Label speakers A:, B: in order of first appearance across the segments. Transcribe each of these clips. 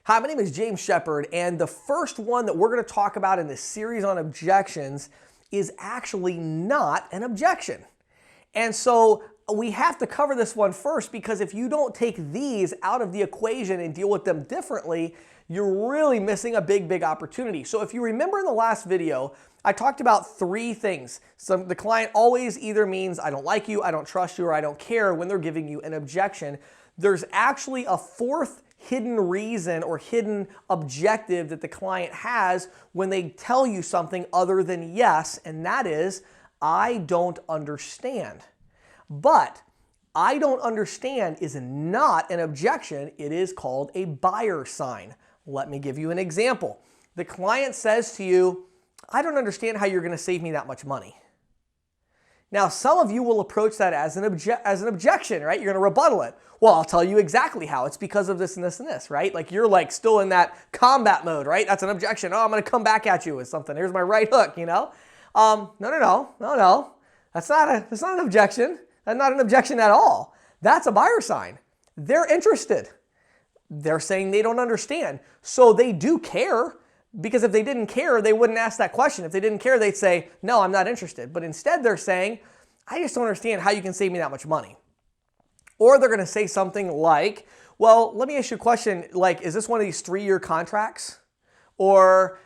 A: Hi, my name is James Shepard, and the first one that we're going to talk about in this series on objections is actually not an objection. And so we have to cover this one first, because if you don't take these out of the equation and deal with them differently, you're really missing a big opportunity. So if you remember in the last video, I talked about three things. So the client always either means I don't like you, I don't trust you, or I don't care when they're giving you an objection. There's actually a fourth hidden reason or hidden objective that the client has when they tell you something other than yes, and that is, I don't understand. But I don't understand is not an objection. It is called a buyer sign. Let me give you an example. The client says to you, I don't understand how you're going to save me that much money. Now, some of you will approach that as an objection, right? You're going to rebuttal it. Well, I'll tell you exactly how. It's because of this and this and this, right? Like you're like still in that combat mode, right? That's an objection. Oh, I'm going to come back at you with something. Here's my right hook, you know? No. That's not an objection. That's not an objection at all. That's a buyer sign. They're interested. They're saying they don't understand. So they do care, because if they didn't care, they wouldn't ask that question. If they didn't care, they'd say, no, I'm not interested. But instead they're saying, I just don't understand how you can save me that much money. Or they're going to say something like, well, let me ask you a question, like, is this one of these 3-year contracts? Or,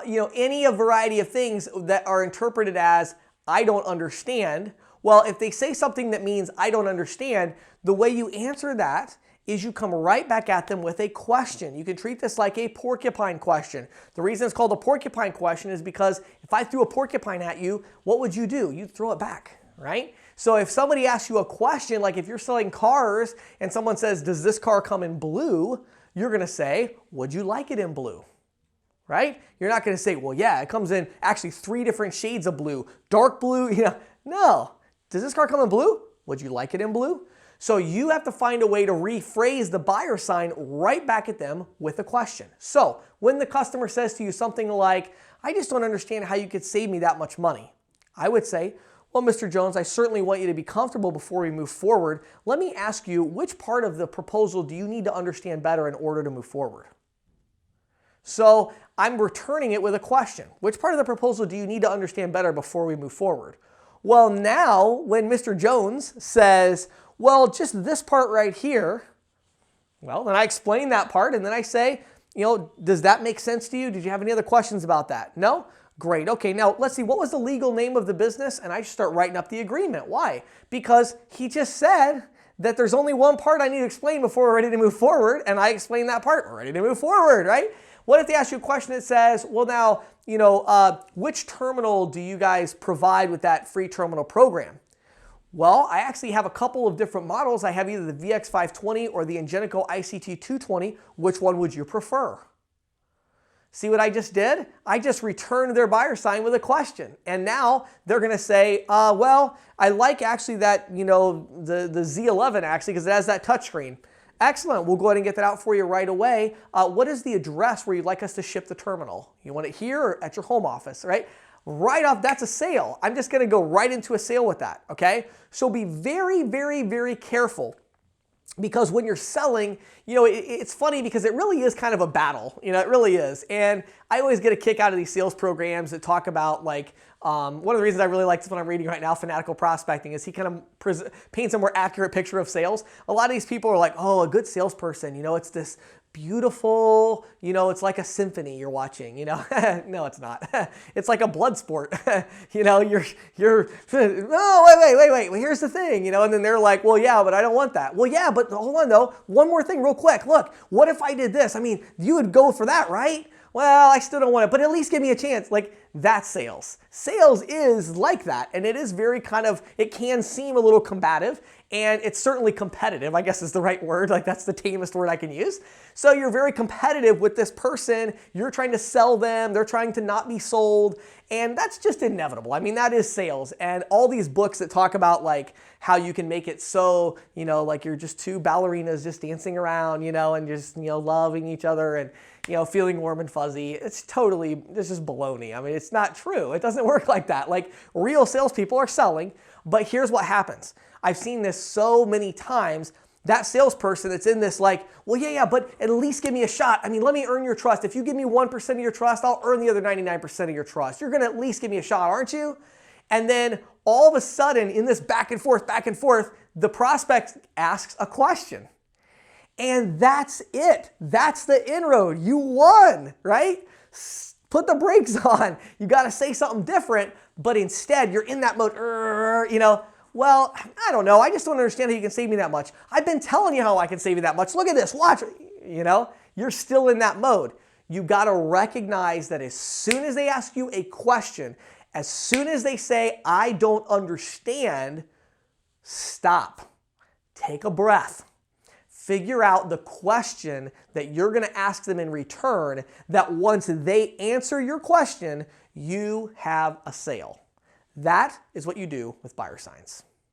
A: any variety of things that are interpreted as, I don't understand. Well, if they say something that means I don't understand, the way you answer that is you come right back at them with a question. You can treat this like a porcupine question. The reason it's called a porcupine question is because if I threw a porcupine at you, what would you do? You'd throw it back, right? So if somebody asks you a question, like if you're selling cars and someone says, does this car come in blue? You're going to say, would you like it in blue? Right? You're not going to say, well, yeah, it comes in actually 3 different shades of blue. Dark blue, no. Does this car come in blue? Would you like it in blue? So you have to find a way to rephrase the buyer sign right back at them with a question. So when the customer says to you something like, I just don't understand how you could save me that much money, I would say, well, Mr. Jones, I certainly want you to be comfortable before we move forward. Let me ask you, which part of the proposal do you need to understand better in order to move forward? So I'm returning it with a question. Which part of the proposal do you need to understand better before we move forward? Well, now when Mr. Jones says, well, just this part right here, well, then I explain that part and then I say, does that make sense to you? Did you have any other questions about that? No? Great. Okay, now let's see, what was the legal name of the business? And I just start writing up the agreement. Why? Because he just said that there's only one part I need to explain before we're ready to move forward, and I explain that part. We're ready to move forward, right? What if they ask you a question that says, well, now, which terminal do you guys provide with that free terminal program? Well, I actually have a couple of different models. I have either the VX520 or the Ingenico ICT220. Which one would you prefer? See what I just did? I just returned their buyer sign with a question. And now they're going to say, well, I like actually that, the Z11 actually, because it has that touchscreen. Excellent. We'll go ahead and get that out for you right away. What is the address where you'd like us to ship the terminal? You want it here or at your home office, right? Right off, that's a sale. I'm just going to go right into a sale with that, okay? So be very careful, because when you're selling, it's funny because it really is kind of a battle. It really is. And I always get a kick out of these sales programs that talk about like, one of the reasons I really like this one I'm reading right now, Fanatical Prospecting, is he kind of paints a more accurate picture of sales. A lot of these people are like, oh, a good salesperson, it's this beautiful, it's like a symphony you're watching, No, it's not. It's like a blood sport. You're, oh, wait. Well, here's the thing, and then they're like, well, yeah, but I don't want that. Well, yeah, but hold on though. One more thing real quick. Look, what if I did this? I mean, you would go for that, right? Well, I still don't want it, but at least give me a chance. Like, that's sales. Sales is like that, and it is very it can seem a little combative, and it's certainly competitive, I guess is the right word. Like, that's the tamest word I can use. So you're very competitive with this person. You're trying to sell them. They're trying to not be sold, and that's just inevitable. I mean, that is sales, and all these books that talk about like how you can make it so, like you're just two ballerinas just dancing around, and just, loving each other and, feeling warm and fuzzy. This is baloney. I mean, it's not true. It doesn't work like that. Like, real salespeople are selling, but here's what happens. I've seen this so many times. That salesperson that's in this like, well, yeah, but at least give me a shot. I mean, let me earn your trust. If you give me 1% of your trust, I'll earn the other 99% of your trust. You're going to at least give me a shot, aren't you? And then all of a sudden, in this back and forth, the prospect asks a question. And that's it. That's the inroad. You won, right? Put the brakes on. You got to say something different, but instead you're in that mode, well, I don't know. I just don't understand how you can save me that much. I've been telling you how I can save you that much. Look at this. Watch. You're still in that mode. You got to recognize that as soon as they ask you a question, as soon as they say, I don't understand, stop. Take a breath. Figure out the question that you're going to ask them in return, that once they answer your question, you have a sale. That is what you do with buyer signs.